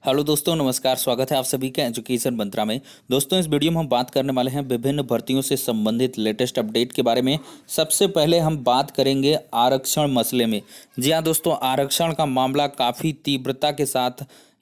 Hello दोस्तों, नमस्कार। स्वागत है आप सभी का एजुकेशन मंत्रा में। दोस्तों, इस वीडियो में हम बात करने वाले हैं विभिन्न भर्तियों से संबंधित लेटेस्ट अपडेट के बारे में। सबसे पहले हम बात करेंगे आरक्षण मसले में। जी हाँ दोस्तों, आरक्षण का मामला काफ़ी तीव्रता के साथ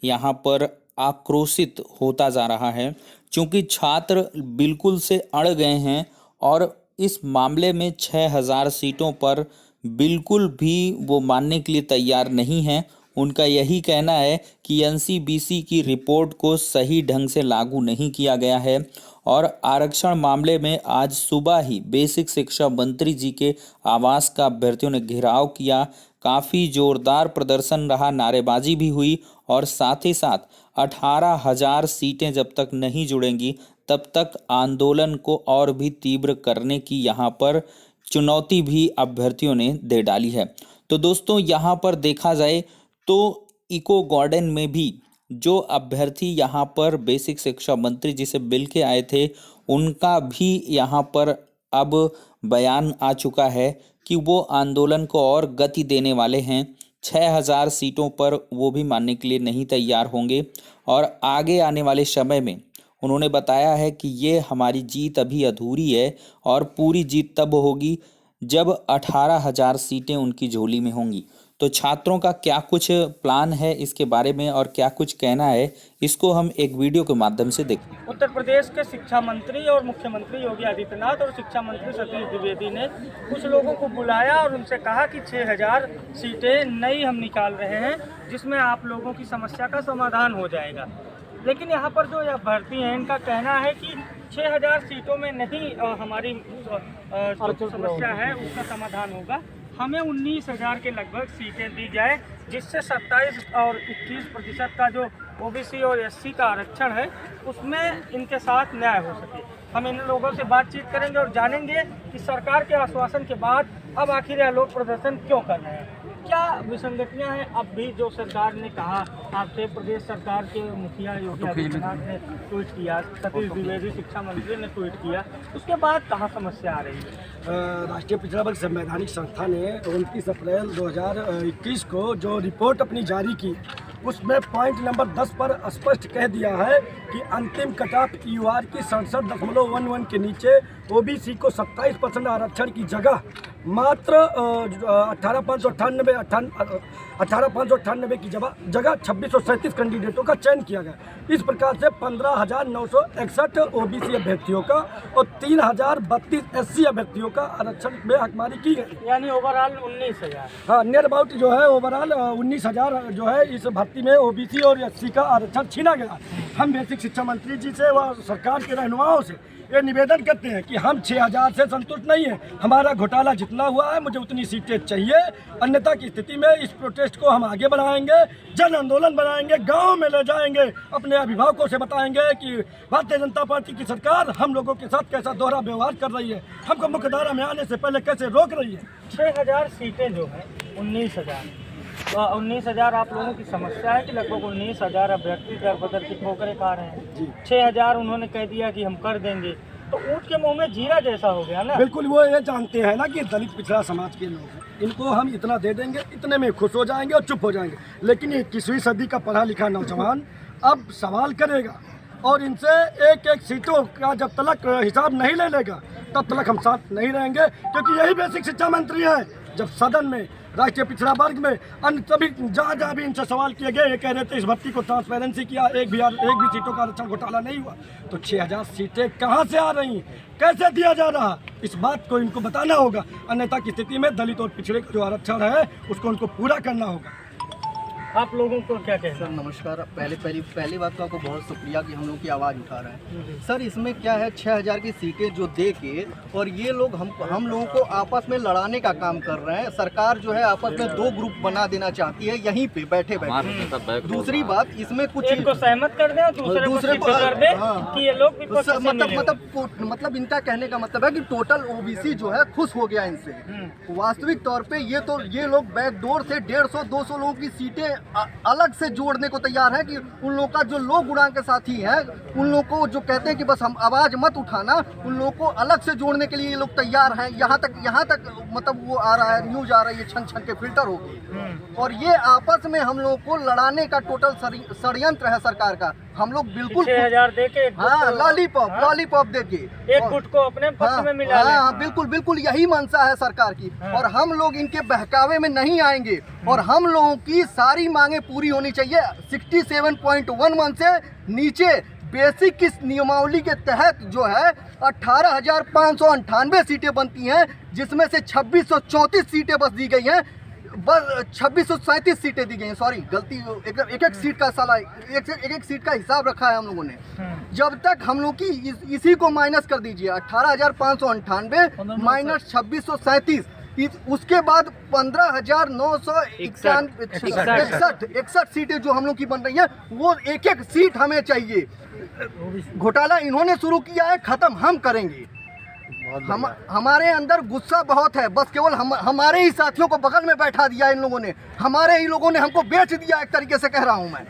यहाँ पर आक्रोशित होता जा रहा है, क्योंकि छात्र बिल्कुल से अड़ गए हैं और इस मामले में 6000 सीटों पर बिल्कुल भी वो मानने के लिए तैयार नहीं हैं। उनका यही कहना है कि एनसीबीसी की रिपोर्ट को सही ढंग से लागू नहीं किया गया है और आरक्षण मामले में आज सुबह ही बेसिक शिक्षा मंत्री जी के आवास का अभ्यर्थियों ने घेराव किया। काफ़ी जोरदार प्रदर्शन रहा, नारेबाजी भी हुई और साथ ही साथ 18,000 सीटें जब तक नहीं जुड़ेंगी तब तक आंदोलन को और भी तीव्र करने की यहाँ पर चुनौती भी अभ्यर्थियों ने दे डाली है। तो दोस्तों, यहाँ पर देखा जाए तो इको गार्डन में भी जो अभ्यर्थी यहाँ पर बेसिक शिक्षा मंत्री जी से मिल के आए थे, उनका भी यहाँ पर अब बयान आ चुका है कि वो आंदोलन को और गति देने वाले हैं। 6000 सीटों पर वो भी मानने के लिए नहीं तैयार होंगे और आगे आने वाले समय में उन्होंने बताया है कि ये हमारी जीत अभी अधूरी है और पूरी जीत तब होगी जब 18,000 सीटें उनकी झोली में होंगी। तो छात्रों का क्या कुछ प्लान है इसके बारे में और क्या कुछ कहना है, इसको हम एक वीडियो के माध्यम से देखें। उत्तर प्रदेश के शिक्षा मंत्री और मुख्यमंत्री योगी आदित्यनाथ और शिक्षा मंत्री सतीश द्विवेदी ने कुछ लोगों को बुलाया और उनसे कहा कि 6000 सीटें नई हम निकाल रहे हैं, जिसमें आप लोगों की समस्या का समाधान हो जाएगा। लेकिन यहाँ पर जो यह भर्ती हैं, इनका कहना है कि 6000 सीटों में नहीं हमारी जो समस्या है उसका समाधान होगा। हमें 19,000 के लगभग सीटें दी जाए, जिससे 27 और 21% का जो ओबीसी और एससी का आरक्षण है उसमें इनके साथ न्याय हो सके। हम इन लोगों से बातचीत करेंगे और जानेंगे कि सरकार के आश्वासन के बाद अब आखिर यह लोग प्रदर्शन क्यों कर रहे हैं, क्या विसंगतियां हैं। अब भी जो सरकार ने कहा, आपसे प्रदेश सरकार के मुखिया योगी आदित्यनाथ ने ट्वीट किया, सतीश द्विवेदी शिक्षा मंत्री ने ट्वीट किया, उसके बाद कहाँ समस्या आ रही है। राष्ट्रीय पिछड़ा वर्ग संवैधानिक संस्था ने 29 अप्रैल 2021 को जो रिपोर्ट अपनी जारी की, उसमें पॉइंट नंबर 10 पर स्पष्ट कह दिया है कि अंतिम कटऑफ ईयूआर की 67.11 के नीचे ओबीसी को 27% आरक्षण की जगह मात्र 18,598 की जगह 2637 कैंडिडेटों का चयन किया गया। इस प्रकार से 15,961 ओबीसी अभ्यर्थियों का और 3,032 एससी अभ्यर्थियों का आरक्षण में हकमारी की गई, यानी ओवरऑल 19,000। हाँ, नियर अबाउट जो है ओवरऑल 19,000 जो है इस भर्ती में ओबीसी और एससी का आरक्षण छीना गया। हम बेसिक शिक्षा मंत्री जी से व सरकार के रहनुमाओं से ये निवेदन करते हैं कि हम 6000 से संतुष्ट नहीं हैं। हमारा घोटाला जितना हुआ है, मुझे उतनी सीटें चाहिए, अन्यथा की स्थिति में इस प्रोटेस्ट को हम आगे बढ़ाएंगे, जन आंदोलन बनाएंगे, गांव में ले जाएंगे, अपने अभिभावकों से बताएंगे कि भारतीय जनता पार्टी की सरकार हम लोगों के साथ कैसा दोहरा व्यवहार कर रही है, हमको मुख्यधारा में आने से पहले कैसे रोक रही है। 6000 सीटें जो है 19,000, तो 19,000 आप लोगों की समस्या है कि लगभग 19,000 अभ्यर्थी दर बदर की ठोकरें खा रहे हैं। 6000 उन्होंने कह दिया कि हम कर देंगे, तो ऊँट के मुंह में जीरा जैसा हो गया ना। बिल्कुल, वो ये जानते हैं ना कि दलित पिछड़ा समाज के लोग हैं, इनको हम इतना दे देंगे, इतने में खुश हो जाएंगे और चुप हो जाएंगे। लेकिन 21वीं सदी का पढ़ा लिखा नौजवान अब सवाल करेगा और इनसे एक एक सीटों का जब तक हिसाब नहीं ले लेगा तब तक हम साथ नहीं रहेंगे, क्योंकि यही बेसिक शिक्षा मंत्री है। जब सदन में राष्ट्रीय पिछड़ा वर्ग में अन्य सभी जहाँ भी इनसे सवाल किए गए, ये कह रहे थे इस भर्ती को ट्रांसपेरेंसी किया, एक भी सीटों का आरक्षण घोटाला नहीं हुआ, तो 6000 सीटें कहाँ से आ रही, कैसे दिया जा रहा, इस बात को इनको बताना होगा। अन्यथा की स्थिति में दलित और पिछड़े का जो आरक्षण है उसको उनको पूरा करना होगा। आप लोगों को क्या कहना है? सर नमस्कार। पहली बात तो आपको बहुत शुक्रिया कि हम लोग की आवाज़ उठा रहे हैं। सर इसमें क्या है, 6000 की सीटें जो दे के और ये लोग हम लोगों को आपस में लड़ाने का काम कर रहे हैं। सरकार जो है आपस में 2 ग्रुप बना देना चाहती है यहीं पे बैठे बैठे। दूसरी बात, इसमें कुछ एक को सहमत कर दें, दूसरे को कर दें कि ये लोग मतलब इनका कहने का मतलब है कि टोटल ओबीसी जो है खुश हो गया इनसे। वास्तविक तौर पे ये लोग बैकडोर से 150-200 लोगों की सीटें अलग से जोड़ने को तैयार हैं कि उन लोगों का जो लोग गुणांक के साथी हैं, उन लोगों को जो कहते हैं कि बस हम आवाज़ मत उठाना, उन लोगों को अलग से जोड़ने के लिए ये लोग तैयार हैं। यहाँ तक मतलब वो आ रहा है, न्यूज़ आ रही है छन छन के फिल्टर होगी, और ये आपस में हम लोगों को लड़ाने का टोटल षड्यंत्र है सरकार का। हम लोग बिल्कुल 6,000 दे के हाँ लॉलीपॉप दे के एक गुट को अपने पक्ष में मिला लें। हाँ बिल्कुल यही मंशा है सरकार की। और हम लोग इनके बहकावे में नहीं आएंगे, और हम लोगों की सारी मांगे पूरी होनी चाहिए। 67.11 से नीचे बेसिक की नियमावली के तहत जो है 18,598 सीटें बनती हैं, जिसमें से 2634 सीटें बस दी गई हैं, बस 2637 सीटें दी गई हैं। सॉरी गलती, एक सीट का साला एक सीट का हिसाब रखा है हम लोगों ने। जब तक हम लोग की इसी को माइनस कर दीजिए, 18,598 माइनस 2637, उसके बाद 15,961 सीटें जो हम लोग की बन रही है, वो एक सीट हमें चाहिए। घोटाला इन्होंने शुरू किया है, खत्म हम करेंगे। हमारे अंदर गुस्सा बहुत है, बस केवल हमारे ही साथियों को बगल में बैठा दिया इन लोगों ने, हमारे ही लोगों ने हमको बेच दिया, एक तरीके से कह रहा हूँ मैं।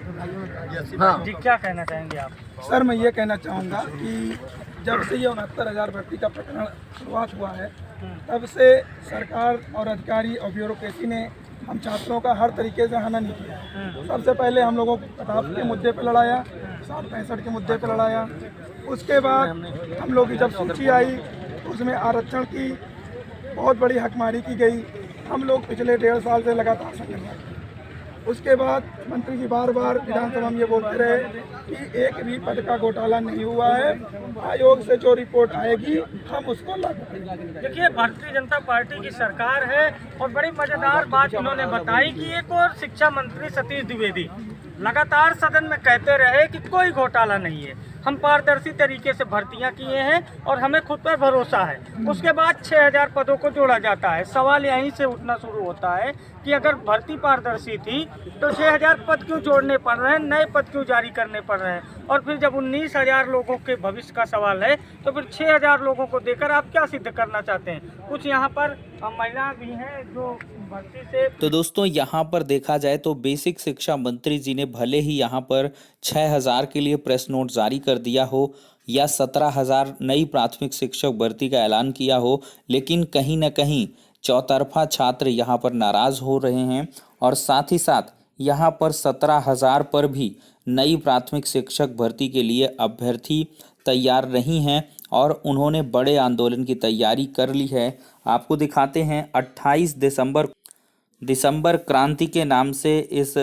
हाँ जी, क्या कहना चाहेंगे आप? सर मैं ये कहना चाहूँगा कि जब से ये 69,000 भर्ती का प्रकरण शुरुआत हुआ है, तब से सरकार और अधिकारी और ब्यूरोक्रेसी ने हम छात्रों का हर तरीके से हनन किया। सबसे पहले हम लोगों को कटाफ के मुद्दे पर लड़ाया, 60-65 के मुद्दे पर लड़ाया। उसके बाद हम लोग की जब सूची आई तो उसमें आरक्षण की बहुत बड़ी हकमारी की गई। हम लोग पिछले 1.5 साल से लगातार संघर्ष कर रहे हैं। उसके बाद मंत्री जी बार बार विधानसभा में ये बोलते रहे कि एक भी पद का घोटाला नहीं हुआ है, आयोग से जो रिपोर्ट आएगी हम उसको लागू करेंगे। देखिए, भारतीय जनता पार्टी की सरकार है और बड़ी मजेदार बात इन्होंने बताई कि एक और शिक्षा मंत्री सतीश द्विवेदी लगातार सदन में कहते रहे कि कोई घोटाला नहीं है, हम पारदर्शी तरीके से भर्तियां किए हैं और हमें खुद पर भरोसा है। उसके बाद 6,000 पदों को जोड़ा जाता है। सवाल यहीं से उठना शुरू होता है कि अगर भर्ती पारदर्शी थी तो 6,000 पद क्यों जोड़ने पड़ रहे हैं, नए पद क्यों जारी करने पड़ रहे हैं? और फिर जब 19,000 लोगों के भविष्य का सवाल है तो फिर 6,000 लोगों को देकर आप क्या सिद्ध करना चाहते हैं? कुछ यहाँ पर महिला भी हैं जो भर्ती से। तो दोस्तों यहाँ पर देखा जाए तो बेसिक शिक्षा मंत्री जी ने भले ही यहाँ पर 6,000 के लिए प्रेस नोट जारी कर दिया हो या 17,000 नई प्राथमिक शिक्षक भर्ती का ऐलान किया हो, लेकिन कहीं न कहीं चौतरफा छात्र यहाँ पर नाराज हो रहे हैं और साथ ही साथ यहाँ पर 17,000 पर भी नई प्राथमिक शिक्षक भर्ती के लिए अभ्यर्थी तैयार नहीं हैं और उन्होंने बड़े आंदोलन की तैयारी कर ली है। आपको दिखाते हैं 28 दिसंबर क्रांति के नाम से इस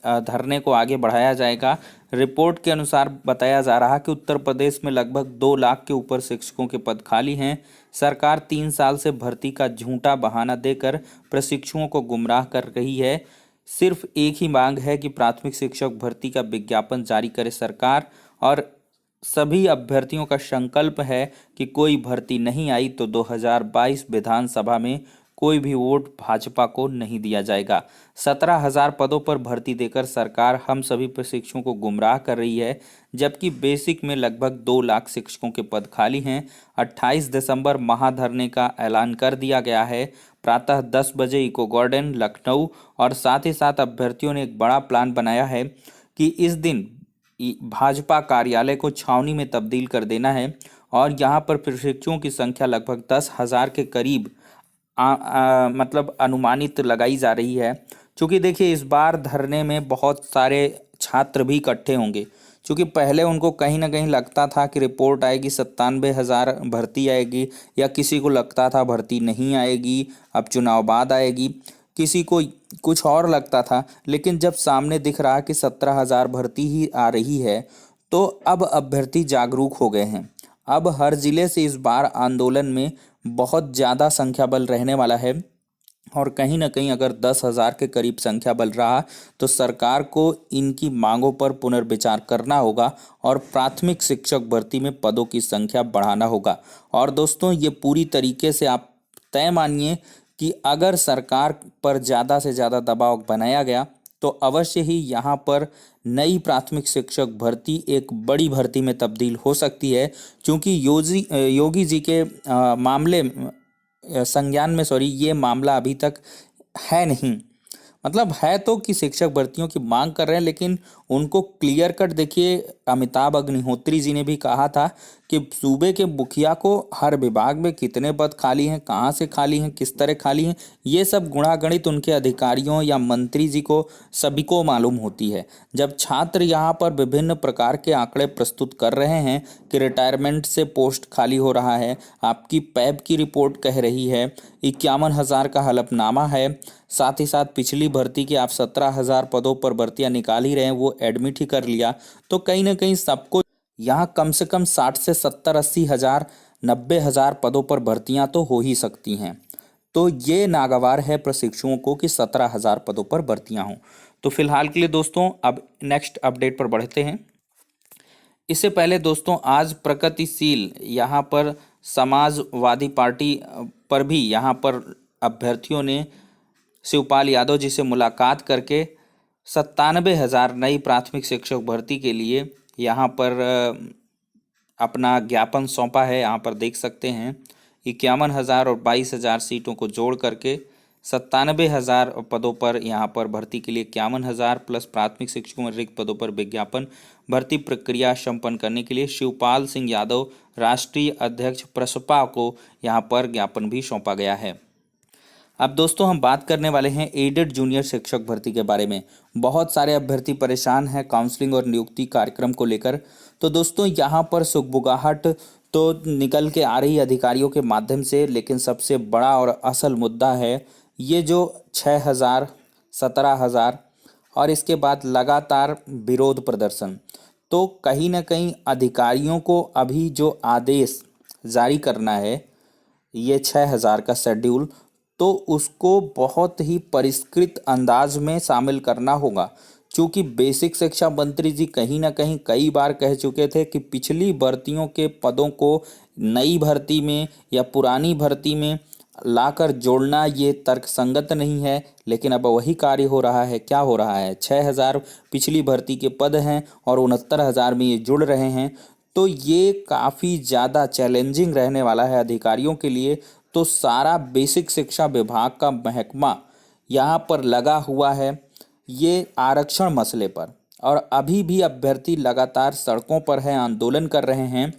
धरने को आगे बढ़ाया जाएगा। रिपोर्ट के अनुसार बताया जा रहा है कि उत्तर प्रदेश में लगभग 2 लाख के ऊपर शिक्षकों के पद खाली हैं। सरकार 3 साल से भर्ती का झूठा बहाना देकर प्रशिक्षुओं को गुमराह कर रही है। सिर्फ एक ही मांग है कि प्राथमिक शिक्षक भर्ती का विज्ञापन जारी करे सरकार, और सभी अभ्यर्थियों का संकल्प है कि कोई भर्ती नहीं आई तो 2022 विधानसभा में कोई भी वोट भाजपा को नहीं दिया जाएगा। 17,000 पदों पर भर्ती देकर सरकार हम सभी प्रशिक्षुओं को गुमराह कर रही है, जबकि बेसिक में लगभग 2 लाख शिक्षकों के पद खाली हैं। 28 दिसंबर महाधरने का ऐलान कर दिया गया है। प्रातः 10 बजे इको गार्डन लखनऊ, और साथ ही साथ अभ्यर्थियों ने एक बड़ा प्लान बनाया है कि इस दिन भाजपा कार्यालय को छावनी में तब्दील कर देना है और यहाँ पर प्रशिक्षुओं की संख्या लगभग 10,000 के करीब मतलब अनुमानित लगाई जा रही है। क्योंकि देखिए इस बार धरने में बहुत सारे छात्र भी इकट्ठे होंगे, क्योंकि पहले उनको कहीं ना कहीं लगता था कि रिपोर्ट आएगी 97,000 भर्ती आएगी, या किसी को लगता था भर्ती नहीं आएगी, अब चुनाव बाद आएगी, किसी को कुछ और लगता था। लेकिन जब सामने दिख रहा कि 17,000 भर्ती ही आ रही है तो अब अभ्यर्थी जागरूक हो गए हैं। अब हर जिले से इस बार आंदोलन में बहुत ज़्यादा संख्या बल रहने वाला है, और कहीं ना कहीं अगर 10,000 के करीब संख्या बल रहा तो सरकार को इनकी मांगों पर पुनर्विचार करना होगा और प्राथमिक शिक्षक भर्ती में पदों की संख्या बढ़ाना होगा। और दोस्तों ये पूरी तरीके से आप तय मानिए कि अगर सरकार पर ज़्यादा से ज़्यादा दबाव बनाया गया तो अवश्य ही यहाँ पर नई प्राथमिक शिक्षक भर्ती एक बड़ी भर्ती में तब्दील हो सकती है। क्योंकि योगी जी के मामले संज्ञान में ये मामला अभी तक है नहीं, मतलब है तो कि शिक्षक भर्तियों की मांग कर रहे हैं, लेकिन उनको क्लियर कट देखिए, अमिताभ अग्निहोत्री जी ने भी कहा था कि सूबे के मुखिया को हर विभाग में कितने पद खाली हैं, कहाँ से खाली हैं, किस तरह खाली हैं, ये सब गुणागणित उनके अधिकारियों या मंत्री जी को सभी को मालूम होती है। जब छात्र यहाँ पर विभिन्न प्रकार के आंकड़े प्रस्तुत कर रहे हैं कि रिटायरमेंट से पोस्ट खाली हो रहा है, आपकी पैब की रिपोर्ट कह रही है 51,000 का हलफनामा है, साथ ही साथ पिछली भर्ती के आप 17,000 पदों पर भर्तियां निकाल ही रहे हैं, वो एडमिट ही कर लिया, तो कहीं ना कहीं सबको यहाँ कम से कम 60 से 70-80 हज़ार 90,000 पदों पर भर्तियां तो हो ही सकती हैं। तो ये नागवार है प्रशिक्षुओं को कि 17,000 पदों पर भर्तियां हों। तो फिलहाल के लिए दोस्तों अब नेक्स्ट अपडेट पर बढ़ते हैं। इससे पहले दोस्तों आज प्रगतिशील यहाँ पर समाजवादी पार्टी पर भी यहाँ पर अभ्यर्थियों ने शिवपाल यादव जी से मुलाकात करके 97,000 नई प्राथमिक शिक्षक भर्ती के लिए यहाँ पर अपना ज्ञापन सौंपा है। यहाँ पर देख सकते हैं 51,000 और 22,000 सीटों को जोड़ करके 97,000 पदों पर यहाँ पर भर्ती के लिए 51,000 प्लस प्राथमिक शिक्षकों में रिक्त पदों पर विज्ञापन भर्ती प्रक्रिया संपन्न करने के लिए शिवपाल सिंह यादव राष्ट्रीय अध्यक्ष प्रसपा को यहाँ पर ज्ञापन भी सौंपा गया है। अब दोस्तों हम बात करने वाले हैं एडेड जूनियर शिक्षक भर्ती के बारे में। बहुत सारे अभ्यर्थी परेशान हैं काउंसलिंग और नियुक्ति कार्यक्रम को लेकर। तो दोस्तों यहाँ पर सुगबुगाहट तो निकल के आ रही अधिकारियों के माध्यम से, लेकिन सबसे बड़ा और असल मुद्दा है ये जो 6,000 17,000 और इसके बाद लगातार विरोध प्रदर्शन। तो कहीं ना कहीं अधिकारियों को अभी जो आदेश जारी करना है ये 6,000 का शेड्यूल, तो उसको बहुत ही परिष्कृत अंदाज में शामिल करना होगा। चूँकि बेसिक शिक्षा मंत्री जी कहीं ना कहीं कई बार कह चुके थे कि पिछली भर्तियों के पदों को नई भर्ती में या पुरानी भर्ती में लाकर जोड़ना ये तर्कसंगत नहीं है, लेकिन अब वही कार्य हो रहा है। क्या हो रहा है, 6,000 पिछली भर्ती के पद हैं और 69,000 में ये जुड़ रहे हैं। तो ये काफ़ी ज़्यादा चैलेंजिंग रहने वाला है अधिकारियों के लिए। तो सारा बेसिक शिक्षा विभाग का महकमा यहाँ पर लगा हुआ है ये आरक्षण मसले पर, और अभी भी अभ्यर्थी लगातार सड़कों पर हैं, आंदोलन कर रहे हैं।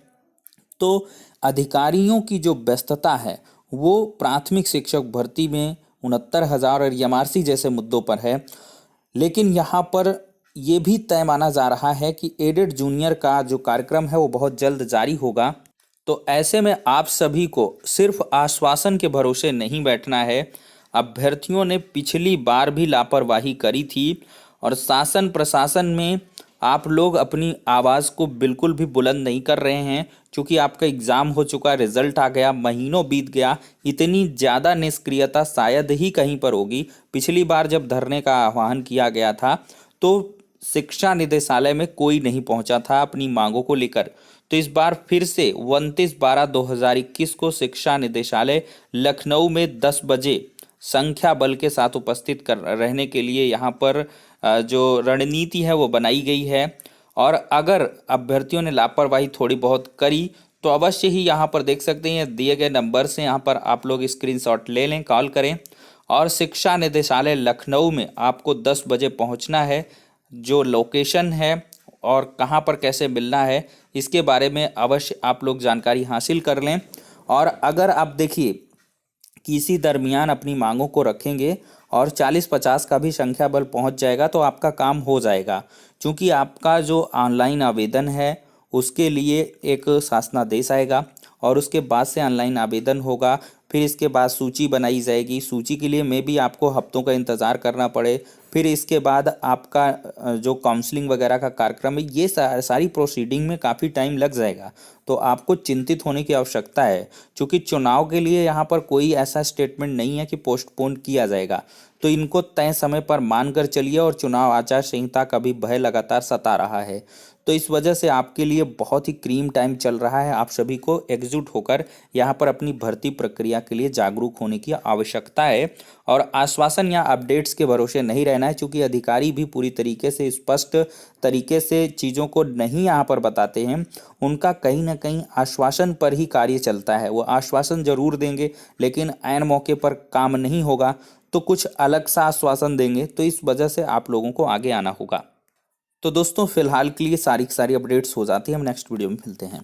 तो अधिकारियों की जो व्यस्तता है वो प्राथमिक शिक्षक भर्ती में 69,000 और एमआरसी जैसे मुद्दों पर है। लेकिन यहाँ पर ये भी तय माना जा रहा है कि एडेड जूनियर का जो कार्यक्रम है वो बहुत जल्द जारी होगा। तो ऐसे में आप सभी को सिर्फ आश्वासन के भरोसे नहीं बैठना है। अभ्यर्थियों ने पिछली बार भी लापरवाही करी थी और शासन प्रशासन में आप लोग अपनी आवाज़ को बिल्कुल भी बुलंद नहीं कर रहे हैं। क्योंकि आपका एग्ज़ाम हो चुका, रिजल्ट आ गया, महीनों बीत गया, इतनी ज़्यादा निष्क्रियता शायद ही कहीं पर होगी। पिछली बार जब धरने का आह्वान किया गया था तो शिक्षा निदेशालय में कोई नहीं पहुंचा था अपनी मांगों को लेकर। तो इस बार फिर से 29/12/2021 को शिक्षा निदेशालय लखनऊ में 10 बजे संख्या बल के साथ उपस्थित रहने के लिए यहाँ पर जो रणनीति है वो बनाई गई है। और अगर अभ्यर्थियों ने लापरवाही थोड़ी बहुत करी तो अवश्य ही यहाँ पर देख सकते हैं दिए गए नंबर से यहाँ पर आप लोग स्क्रीनशॉट ले लें, कॉल करें और शिक्षा निदेशालय लखनऊ में आपको 10 बजे पहुँचना है। जो लोकेशन है और कहाँ पर कैसे मिलना है इसके बारे में अवश्य आप लोग जानकारी हासिल कर लें। और अगर आप देखिए किसी दरमियान अपनी मांगों को रखेंगे और 40-50 का भी संख्या बल पहुंच जाएगा तो आपका काम हो जाएगा। क्योंकि आपका जो ऑनलाइन आवेदन है उसके लिए एक शासनादेश आएगा और उसके बाद से ऑनलाइन आवेदन होगा। फिर इसके बाद सूची बनाई जाएगी। सूची के लिए में भी आपको हफ्तों का इंतज़ार करना पड़े। फिर इसके बाद आपका जो काउंसलिंग वगैरह का कार्यक्रम है ये सारी प्रोसीडिंग में काफ़ी टाइम लग जाएगा। तो आपको चिंतित होने की आवश्यकता है, क्योंकि चुनाव के लिए यहाँ पर कोई ऐसा स्टेटमेंट नहीं है कि पोस्टपोन किया जाएगा। तो इनको तय समय पर मानकर चलिए। और चुनाव आचार संहिता का भी भय लगातार सता रहा है। तो इस वजह से आपके लिए बहुत ही क्रीम टाइम चल रहा है। आप सभी को एकजुट होकर यहाँ पर अपनी भर्ती प्रक्रिया के लिए जागरूक होने की आवश्यकता है और आश्वासन या अपडेट्स के भरोसे नहीं रहना है। क्योंकि अधिकारी भी पूरी तरीके से स्पष्ट तरीके से चीज़ों को नहीं यहाँ पर बताते हैं। उनका कहीं ना कहीं आश्वासन पर ही कार्य चलता है। वो आश्वासन जरूर देंगे लेकिन ऐन मौके पर काम नहीं होगा। तो कुछ अलग सा आश्वासन देंगे, तो इस वजह से आप लोगों को आगे आना होगा। तो दोस्तों फिलहाल के लिए सारी की सारी अपडेट्स हो जाती है, हम नेक्स्ट वीडियो में मिलते हैं।